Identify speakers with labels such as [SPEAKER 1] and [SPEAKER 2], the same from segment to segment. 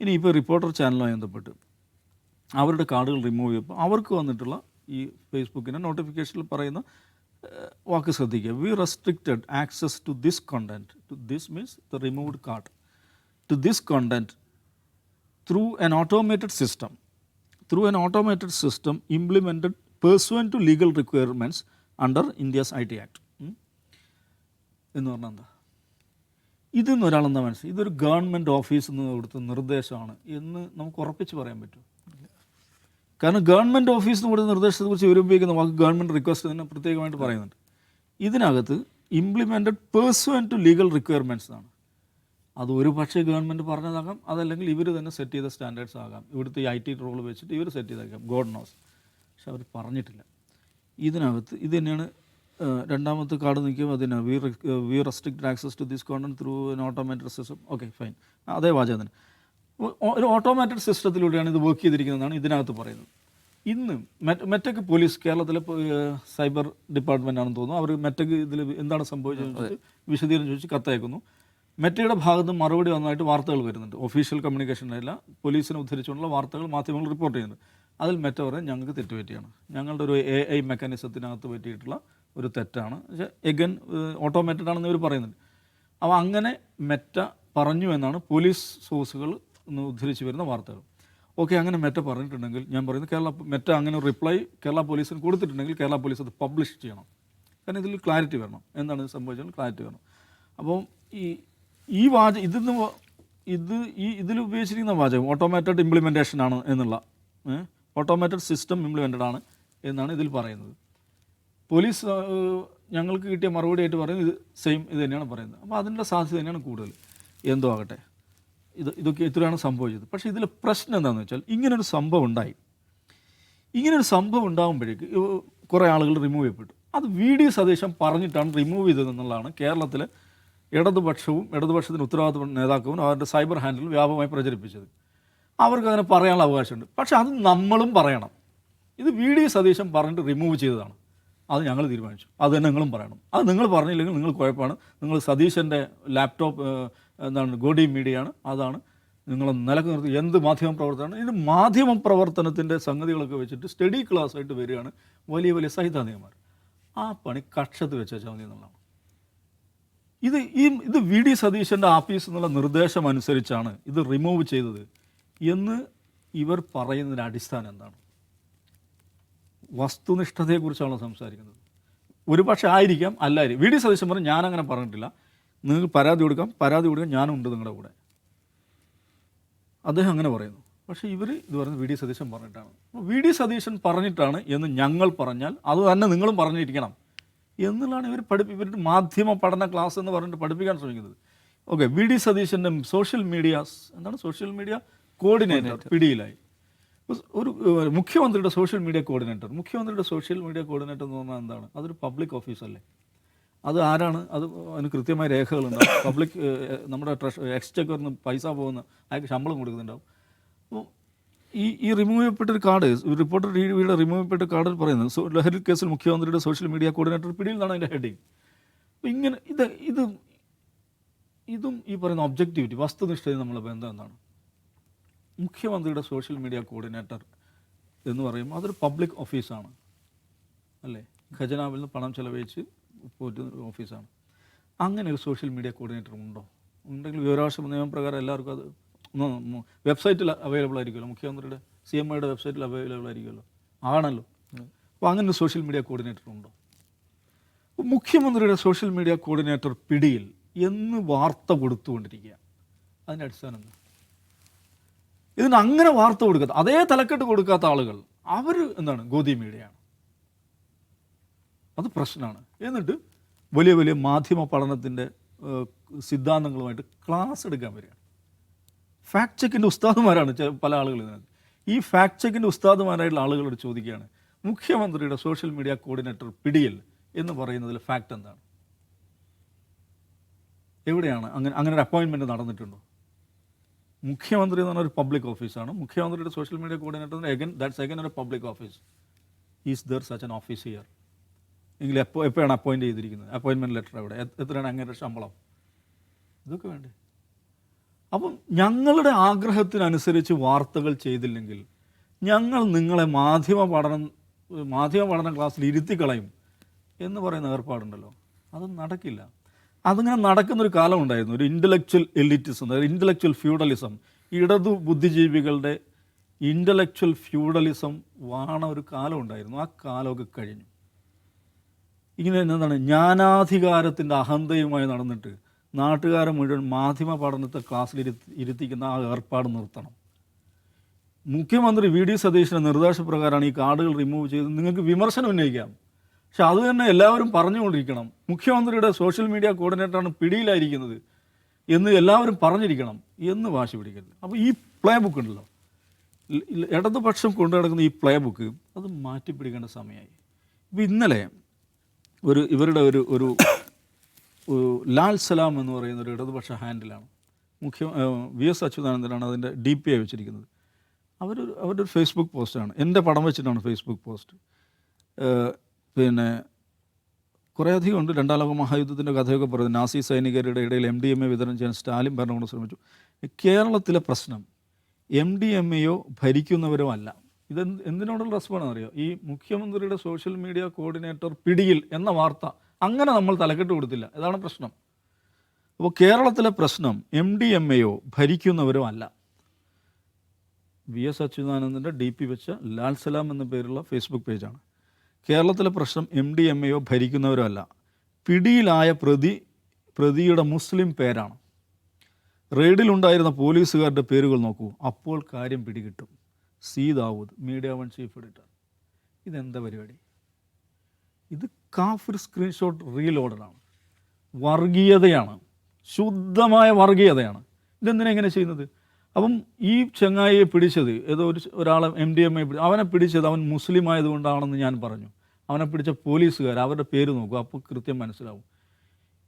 [SPEAKER 1] ഇനി ഇപ്പോൾ റിപ്പോർട്ടർ ചാനലുമായി ബന്ധപ്പെട്ട് അവരുടെ കാർഡുകൾ റിമൂവ് ചെയ്യുമ്പോൾ അവർക്ക് വന്നിട്ടുള്ള ഈ ഫേസ്ബുക്കിൻ്റെ നോട്ടിഫിക്കേഷനിൽ പറയുന്ന വാക്ക് ശ്രദ്ധിക്കുക. We restricted access to this content, to this means the removed card, to this content through an automated system implemented pursuant to legal requirements under India's IT Act. എന്ന് പറഞ്ഞാൽ എന്താ? ഇതെന്ന് ഒരാളെന്താ മനസ്സിലായി, ഇതൊരു ഗവൺമെൻറ് ഓഫീസിൽ നിന്ന് കൊടുത്ത നിർദ്ദേശമാണ് എന്ന് നമുക്ക് ഉറപ്പിച്ച് പറയാൻ പറ്റും. കാരണം ഗവൺമെൻറ് ഓഫീസിൽ നിന്ന് കൊടുത്ത നിർദ്ദേശത്തെക്കുറിച്ച് ഇവർ ഉപയോഗിക്കുന്ന വാക്ക് ഗവൺമെൻറ് റിക്വസ്റ്റ് തന്നെ പ്രത്യേകമായിട്ട് പറയുന്നുണ്ട്. ഇതിനകത്ത് ഇംപ്ലിമെൻറ്റഡ് പേഴ്സുവൻറ്റ് ടു ലീഗൽ റിക്വയർമെൻറ്റ്സ് ആണ്. അത് ഒരു പക്ഷേ ഗവൺമെൻറ് പറഞ്ഞതാകാം, അതല്ലെങ്കിൽ ഇവർ തന്നെ സെറ്റ് ചെയ്ത സ്റ്റാൻഡേർഡ്സ് ആകാം. ഇവിടുത്തെ IT റോൾ വെച്ചിട്ട് ഇവർ സെറ്റ് ചെയ്തേക്കാം, ഗോഡ് നോസ്. പക്ഷെ അവർ പറഞ്ഞിട്ടില്ല. ഇതിനകത്ത് ഇത് തന്നെയാണ് രണ്ടാമത്തെ കാർഡ് നിൽക്കും. അതിന് we restricted access to this content through an automated system. Okay fine, അതേ വാചകം തന്നെ. ഒരു ഓട്ടോമാറ്റഡ് സിസ്റ്റത്തിലൂടെയാണ് ഇത് വർക്ക് ചെയ്തിരിക്കുന്നതെന്നാണ് ഇതിനകത്ത് പറയുന്നത്. ഇന്ന് മെറ്റക്ക് പോലീസ്, കേരളത്തിലെ സൈബർ ഡിപ്പാർട്ട്മെൻറ്റാണെന്ന് തോന്നുന്നു, അവർ മെറ്റക്ക് ഇതിൽ എന്താണ് സംഭവിച്ചതെന്ന് വിശദീകരണം ചോദിച്ച് കത്തയക്കുന്നു. മെറ്റയുടെ ഭാഗത്ത് മറുപടി വന്നതായിട്ട് വാർത്തകൾ വരുന്നുണ്ട്. ഒഫീഷ്യൽ കമ്മ്യൂണിക്കേഷനിലല്ല, പോലീസിനെ ഉദ്ധരിച്ചുകൊണ്ടുള്ള വാർത്തകൾ മാധ്യമങ്ങൾ റിപ്പോർട്ട് ചെയ്യുന്നുണ്ട്. അതിൽ മെറ്റ പറയും ഞങ്ങൾക്ക് തെറ്റ് പറ്റിയാണ്, ഞങ്ങളുടെ ഒരു AI മെക്കാനിസത്തിനകത്ത് പറ്റിയിട്ടുള്ള ഒരു തെറ്റാണ്, പക്ഷേ എഗൻ ഓട്ടോമേറ്റഡ് ആണെന്ന് ഇവർ പറയുന്നുണ്ട്. അപ്പോൾ അങ്ങനെ മെറ്റ പറഞ്ഞു എന്നാണ് പോലീസ് സോഴ്സുകൾ ഉദ്ധരിച്ച് വരുന്ന വാർത്തകൾ. ഓക്കെ, അങ്ങനെ മെറ്റ പറഞ്ഞിട്ടുണ്ടെങ്കിൽ ഞാൻ പറയുന്നത് മെറ്റ അങ്ങനെ റിപ്ലൈ കേരള പോലീസിന് കൊടുത്തിട്ടുണ്ടെങ്കിൽ കേരള പോലീസ് അത് പബ്ലിഷ് ചെയ്യണം. കാരണം ഇതിൽ ക്ലാരിറ്റി വരണം, എന്താണ് ഇത് സംഭവിച്ചാൽ ക്ലാരിറ്റി വരണം. അപ്പം ഇതിൽ ഉപയോഗിച്ചിരിക്കുന്ന വാചകം ഓട്ടോമാറ്റഡ് ഇംപ്ലിമെൻറ്റേഷൻ ആണ് എന്നുള്ള, ഓട്ടോമാറ്റഡ് സിസ്റ്റം ഇംപ്ലിമെൻറ്റഡ് ആണ് എന്നാണ് ഇതിൽ പറയുന്നത്. പോലീസ് ഞങ്ങൾക്ക് കിട്ടിയ മറുപടി ആയിട്ട് പറയുന്നത് ഇത് തന്നെയാണ് പറയുന്നത്. അപ്പോൾ അതിൻ്റെ സാധ്യത തന്നെയാണ് കൂടുതൽ. എന്തോ ആകട്ടെ, ഇതൊക്കെ ഇത്രയാണ് സംഭവിച്ചത്. പക്ഷേ ഇതിലെ പ്രശ്നം എന്താണെന്ന് വെച്ചാൽ ഇങ്ങനൊരു സംഭവം ഉണ്ടാകുമ്പോഴേക്ക് കുറേ ആളുകൾ റിമൂവ് ചെയ്യപ്പെട്ടു. അത് VD സതീശൻ പറഞ്ഞിട്ടാണ് റിമൂവ് ചെയ്തതെന്നുള്ളതാണ് കേരളത്തിലെ ഇടതുപക്ഷത്തിന് ഉത്തരവാദിത്ത നേതാക്കളും അവരുടെ സൈബർ ഹാൻഡിൽ വ്യാപകമായി പ്രചരിപ്പിച്ചത്. അവർക്ക് അങ്ങനെ പറയാനുള്ള അവകാശമുണ്ട്. പക്ഷെ അത് നമ്മളും പറയണം. ഇത് VD സതീശൻ പറഞ്ഞിട്ട് റിമൂവ് ചെയ്തതാണ്, അത് ഞങ്ങൾ തീരുമാനിച്ചു, അത് തന്നെ നിങ്ങളും പറയണം. അത് നിങ്ങൾ പറഞ്ഞില്ലെങ്കിൽ നിങ്ങൾ കുഴപ്പമാണ്. നിങ്ങൾ സതീശൻ്റെ ലാപ്ടോപ്പ് ഗോഡി മീഡിയയാണ്, അതാണ് നിങ്ങളെ നിലക്ക് നിർത്തി എന്ത് മാധ്യമ പ്രവർത്തനമാണ്. ഇത് മാധ്യമ പ്രവർത്തനത്തിൻ്റെ സംഗതികളൊക്കെ വെച്ചിട്ട് സ്റ്റഡി ക്ലാസ് ആയിട്ട് വരികയാണ് വലിയ വലിയ സൈദ്ധാന്തികന്മാർ. ആ പണി കക്ഷത്ത് വെച്ചാൽ മതി എന്നുള്ളതാണ്. ഇത് VD സതീശൻ്റെ ആഫീസ് എന്നുള്ള നിർദ്ദേശം അനുസരിച്ചാണ് ഇത് റിമൂവ് ചെയ്തത് എന്ന് ഇവർ പറയുന്നതിൻ്റെ അടിസ്ഥാനം എന്താണ്? വസ്തുനിഷ്ഠതയെക്കുറിച്ചാണോ സംസാരിക്കുന്നത്? ഒരു പക്ഷേ ആയിരിക്കാം, അല്ലായിരിക്കും. VD സതീശൻ പറഞ്ഞു ഞാനങ്ങനെ പറഞ്ഞിട്ടില്ല, നിങ്ങൾക്ക് പരാതി കൊടുക്കാം, ഞാനുണ്ട് നിങ്ങളുടെ കൂടെ, അദ്ദേഹം അങ്ങനെ പറയുന്നു. പക്ഷേ ഇത് പറയുന്നത് VD സതീശൻ പറഞ്ഞിട്ടാണ്. VD സതീശൻ പറഞ്ഞിട്ടാണ് എന്ന് ഞങ്ങൾ പറഞ്ഞാൽ അത് തന്നെ നിങ്ങളും പറഞ്ഞിരിക്കണം എന്നുള്ളതാണ് ഇവരുടെ മാധ്യമ പഠന ക്ലാസ് എന്ന് പറഞ്ഞിട്ട് പഠിപ്പിക്കാൻ ശ്രമിക്കുന്നത്. ഓക്കെ, VD സതീശൻ്റെ സോഷ്യൽ മീഡിയ കോർഡിനേറ്റർ പിടിയിലായി. ഒരു മുഖ്യമന്ത്രിയുടെ സോഷ്യൽ മീഡിയ കോർഡിനേറ്റർ എന്ന് പറഞ്ഞാൽ എന്താണ്? അതൊരു പബ്ലിക് ഓഫീസല്ലേ? അത് ആരാണ്? അതിന് കൃത്യമായ രേഖകളുണ്ടാവും. പബ്ലിക് നമ്മുടെ എക്സ്ചെക്കറിന് പൈസ പോകുന്ന അയാൾക്ക് ശമ്പളം കൊടുക്കുന്നുണ്ടാവും. അപ്പോൾ ഈ റിമൂവ് ചെയ്യപ്പെട്ടൊരു കാർഡ്, റിപ്പോർട്ടർ ടിവിയുടെ റിമൂവ് ചെയ്യപ്പെട്ട കാർഡിൽ പറയുന്നത് ലഹരി കേസിൽ മുഖ്യമന്ത്രിയുടെ സോഷ്യൽ മീഡിയ കോർഡിനേറ്റർ പിടിയിൽ നിന്നാണ് അതിൻ്റെ ഹെഡിങ്. അപ്പോൾ ഇങ്ങനെ ഇതും ഈ പറയുന്ന ഒബ്ജക്റ്റിവിറ്റി, വസ്തുനിഷ്ഠത നമ്മളെ ബന്ധം എന്താണ്? മുഖ്യമന്ത്രിയുടെ സോഷ്യൽ മീഡിയ കോർഡിനേറ്റർ എന്ന് പറയുമ്പോൾ അതൊരു പബ്ലിക് ഓഫീസാണ് അല്ലേ? ഖജനാവിൽ നിന്ന് പണം ചെലവഴിച്ച് പോറ്റുന്ന ഒരു ഓഫീസാണ്. അങ്ങനെ ഒരു സോഷ്യൽ മീഡിയ കോർഡിനേറ്റർ ഉണ്ടെങ്കിൽ വിവരാവകാശ നിയമപ്രകാരം എല്ലാവർക്കും അത് വെബ്സൈറ്റിൽ അവൈലബിൾ ആയിരിക്കുമല്ലോ, മുഖ്യമന്ത്രിയുടെ CMIയുടെ വെബ്സൈറ്റിൽ അവൈലബിൾ ആയിരിക്കുമല്ലോ, ആണല്ലോ. അപ്പോൾ അങ്ങനെ ഒരു സോഷ്യൽ മീഡിയ കോർഡിനേറ്റർ ഉണ്ടോ? മുഖ്യമന്ത്രിയുടെ സോഷ്യൽ മീഡിയ കോർഡിനേറ്റർ പിടിയിൽ എന്ന് വാർത്ത കൊടുത്തുകൊണ്ടിരിക്കുക. അതിൻ്റെ അടിസ്ഥാനം എന്താ? ഇതിന് അങ്ങനെ വാർത്ത കൊടുക്കാത്ത, അതേ തലക്കെട്ട് കൊടുക്കാത്ത ആളുകൾ അവർ എന്താണ്? ഗോദി മീഡിയയാണ്. അത് പ്രശ്നമാണ്. എന്നിട്ട് വലിയ വലിയ മാധ്യമ പഠനത്തിൻ്റെ സിദ്ധാന്തങ്ങളുമായിട്ട് ക്ലാസ് എടുക്കാൻ വരികയാണ്. ഫാക്ട് ചെക്കിൻ്റെ ഉസ്താദുമാരാണ് പല ആളുകൾ ഇതിനകത്ത്. ഈ ഫാക്ട് ചെക്കിൻ്റെ ഉസ്താദുമാരായിട്ടുള്ള ആളുകളോട് ചോദിക്കുകയാണ്, മുഖ്യമന്ത്രിയുടെ സോഷ്യൽ മീഡിയ കോർഡിനേറ്റർ പിടിയിൽ എന്ന് പറയുന്നതിൽ ഫാക്ട് എന്താണ്? എവിടെയാണ് അങ്ങനെ ഒരു അപ്പോയിൻമെൻറ്റ് നടന്നിട്ടുണ്ടോ? മുഖ്യമന്ത്രി എന്ന് പറഞ്ഞ ഒരു പബ്ലിക് ഓഫീസാണ്. മുഖ്യമന്ത്രിയുടെ social media coordinator that's again ഒരു public office. Is there such an office here? എങ്കിൽ എപ്പോഴാണ് അപ്പോയിൻറ്റ് ചെയ്തിരിക്കുന്നത്? അപ്പോയിൻമെൻറ്റ് ലെറ്റർ എവിടെ? എത്രയാണ് അങ്ങനെ ശമ്പളം? ഇതൊക്കെ വേണ്ടേ? അപ്പം ഞങ്ങളുടെ ആഗ്രഹത്തിനനുസരിച്ച് വാർത്തകൾ ചെയ്തില്ലെങ്കിൽ ഞങ്ങൾ നിങ്ങളെ മാധ്യമ പഠന ക്ലാസ്സിൽ ഇരുത്തിക്കളയും എന്ന് പറയുന്ന ഏർപ്പാടുണ്ടല്ലോ, അത് നടക്കില്ല. അതിങ്ങനെ നടക്കുന്നൊരു കാലമുണ്ടായിരുന്നു, ഒരു ഇൻ്റലക്ച്വൽ എലിറ്റിസം, അതായത് ഇൻ്റലക്ച്വൽ ഫ്യൂഡലിസം. ഇടതു ബുദ്ധിജീവികളുടെ ഇൻ്റലക്ച്വൽ ഫ്യൂഡലിസം വാണ ഒരു കാലമുണ്ടായിരുന്നു. ആ കാലമൊക്കെ കഴിഞ്ഞു. ഇങ്ങനെ എന്താണ്, ജ്ഞാനാധികാരത്തിൻ്റെ അഹന്തയുമായി നടന്നിട്ട് നാട്ടുകാരെ മുഴുവൻ മാധ്യമ പഠനത്തെ ക്ലാസ്സിൽ ഇരുത്തിക്കുന്ന ആ ഏർപ്പാട് നിർത്തണം. മുഖ്യമന്ത്രി വി ഡി സതീശൻ്റെ നിർദ്ദേശപ്രകാരമാണ് ഈ കാർഡുകൾ റിമൂവ് ചെയ്ത്. നിങ്ങൾക്ക് വിമർശനം ഉന്നയിക്കാം, പക്ഷെ അത് തന്നെ എല്ലാവരും പറഞ്ഞുകൊണ്ടിരിക്കണം. മുഖ്യമന്ത്രിയുടെ സോഷ്യൽ മീഡിയ കോർഡിനേറ്ററാണ് പിടിയിലായിരിക്കുന്നത് എന്ന് എല്ലാവരും പറഞ്ഞിരിക്കണം എന്ന് വാശി പിടിക്കരുത്. അപ്പോൾ ഈ പ്ലേ ബുക്ക് ഉണ്ടല്ലോ, ഇടതുപക്ഷം കൊണ്ടു നടക്കുന്ന ഈ പ്ലേ ബുക്ക് അത് മാറ്റിപ്പിടിക്കേണ്ട സമയമായി. ഇപ്പോൾ ഇന്നലെ ഇവരുടെ ഒരു ലാൽ സലാം എന്ന് പറയുന്ന ഒരു ഇടതുപക്ഷ ഹാൻഡിലാണ്, വി എസ് അച്യുതാനന്ദനാണ് അതിൻ്റെ DP ആയി വെച്ചിരിക്കുന്നത്. അവരുടെ ഒരു ഫേസ്ബുക്ക് പോസ്റ്റാണ്, എൻ്റെ പടം വെച്ചിട്ടാണ് ഫേസ്ബുക്ക് പോസ്റ്റ്. പിന്നെ കുറേയധികം ഉണ്ട്. രണ്ടാം ലോക മഹായുദ്ധത്തിൻ്റെ കഥയൊക്കെ പറയുന്നത്, നാസി സൈനികരുടെ ഇടയിൽ MDMA വിതരണം ചെയ്യാൻ സ്റ്റാലിൻ ഭരണകൂടം ശ്രമിച്ചു. കേരളത്തിലെ പ്രശ്നം MDMAയോ ഭരിക്കുന്നവരോ അല്ല. എന്തിനോടുള്ള റെസ്പോണ്ടാണെന്ന് അറിയോ? ഈ മുഖ്യമന്ത്രിയുടെ സോഷ്യൽ മീഡിയ കോർഡിനേറ്റർ പിടിയിൽ എന്ന വാർത്ത അങ്ങനെ നമ്മൾ തലക്കെട്ട് കൊടുത്തില്ല. ഇതാണ് പ്രശ്നം. അപ്പോൾ കേരളത്തിലെ പ്രശ്നം MDMAയോ ഭരിക്കുന്നവരോ അല്ല. VS അച്യുതാനന്ദൻ്റെ DP വെച്ച ലാൽ സലാം എന്ന പേരുള്ള ഫേസ്ബുക്ക് പേജാണ്. കേരളത്തിലെ പ്രശ്നം MDMAയോ ഭരിക്കുന്നവരോ അല്ല, പിടിയിലായ പ്രതിയുടെ മുസ്ലിം പേരാണ്. റെയ്ഡിലുണ്ടായിരുന്ന പോലീസുകാരുടെ പേരുകൾ നോക്കൂ, അപ്പോൾ കാര്യം പിടികിട്ടും. C Dawood, Media One chief editor. ഇതെന്താ പരിപാടി? ഇത് കാഫിർ സ്ക്രീൻഷോട്ട് റീലോഡറാണ്, വർഗീയതയാണ്, ശുദ്ധമായ വർഗീയതയാണ്. ഇതെന്തിനാ ഇങ്ങനെ ചെയ്യുന്നത്? അപ്പം ഈ ചങ്ങായിയെ പിടിച്ചത് ഒരാളെ MDMA അവനെ പിടിച്ചത് അവൻ മുസ്ലിം ആയതുകൊണ്ടാണെന്ന് ഞാൻ പറഞ്ഞു. അവനെ പിടിച്ച പോലീസുകാർ, അവരുടെ പേര് നോക്കുക, അപ്പോൾ കൃത്യം മനസ്സിലാവും.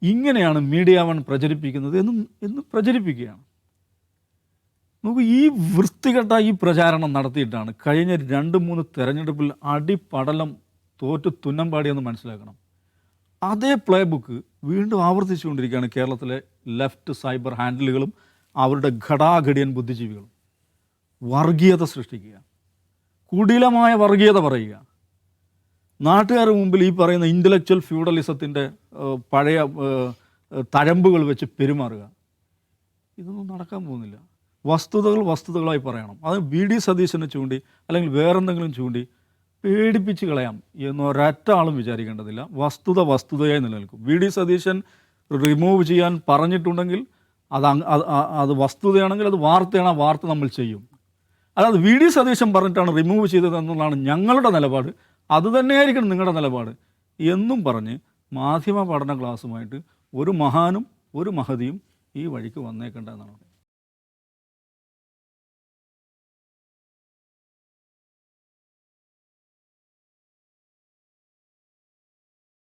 [SPEAKER 1] ഇങ്ങനെയാണ് മീഡിയ വൺ പ്രചരിപ്പിക്കുന്നത് എന്ന് പ്രചരിപ്പിക്കുകയാണ്. നമുക്ക് ഈ വൃത്തികെട്ട ഈ പ്രചാരണം നടത്തിയിട്ടാണ് കഴിഞ്ഞ 2-3 തെരഞ്ഞെടുപ്പിൽ അടിപടലം തോറ്റ് തുന്നം പാടിയെന്ന് മനസ്സിലാക്കണം. അതേ പ്ലേ ബുക്ക് വീണ്ടും ആവർത്തിച്ചുകൊണ്ടിരിക്കുകയാണ് കേരളത്തിലെ ലെഫ്റ്റ് സൈബർ ഹാൻഡിലുകളും അവരുടെ ഘടാഘടിയൻ ബുദ്ധിജീവികളും. വർഗീയത സൃഷ്ടിക്കുക, കുടിലമായ വർഗീയത പറയുക, നാട്ടുകാരുടെ മുമ്പിൽ ഈ പറയുന്ന ഇൻ്റലക്ച്വൽ ഫ്യൂഡലിസത്തിൻ്റെ പഴയ തഴമ്പുകൾ വെച്ച് പെരുമാറുക. ഇതൊന്നും നടക്കാൻ പോകുന്നില്ല. വസ്തുതകളായി പറയണം. അത് VD സതീശനെ ചൂണ്ടി അല്ലെങ്കിൽ വേറെന്തെങ്കിലും ചൂണ്ടി പേടിപ്പിച്ച് കളയാം എന്നൊരൊറ്റ ആളും വിചാരിക്കേണ്ടതില്ല. വസ്തുതയായി നിലനിൽക്കും. VD സതീശൻ റിമൂവ് ചെയ്യാൻ പറഞ്ഞിട്ടുണ്ടെങ്കിൽ അത് വസ്തുതയാണെങ്കിൽ അത് വാർത്തയാണ്, ആ വാർത്ത നമ്മൾ ചെയ്യും. അതായത് VD സതീശൻ പറഞ്ഞിട്ടാണ് റിമൂവ് ചെയ്തതെന്നുള്ളതാണ് ഞങ്ങളുടെ നിലപാട്, അതുതന്നെയായിരിക്കണം നിങ്ങളുടെ നിലപാട് എന്നും പറഞ്ഞ് മാധ്യമ പഠന ക്ലാസ്സുമായിട്ട് ഒരു മഹാനും ഒരു മഹതിയും ഈ വഴിക്ക് വന്നേക്കേണ്ടതെന്നാണ്.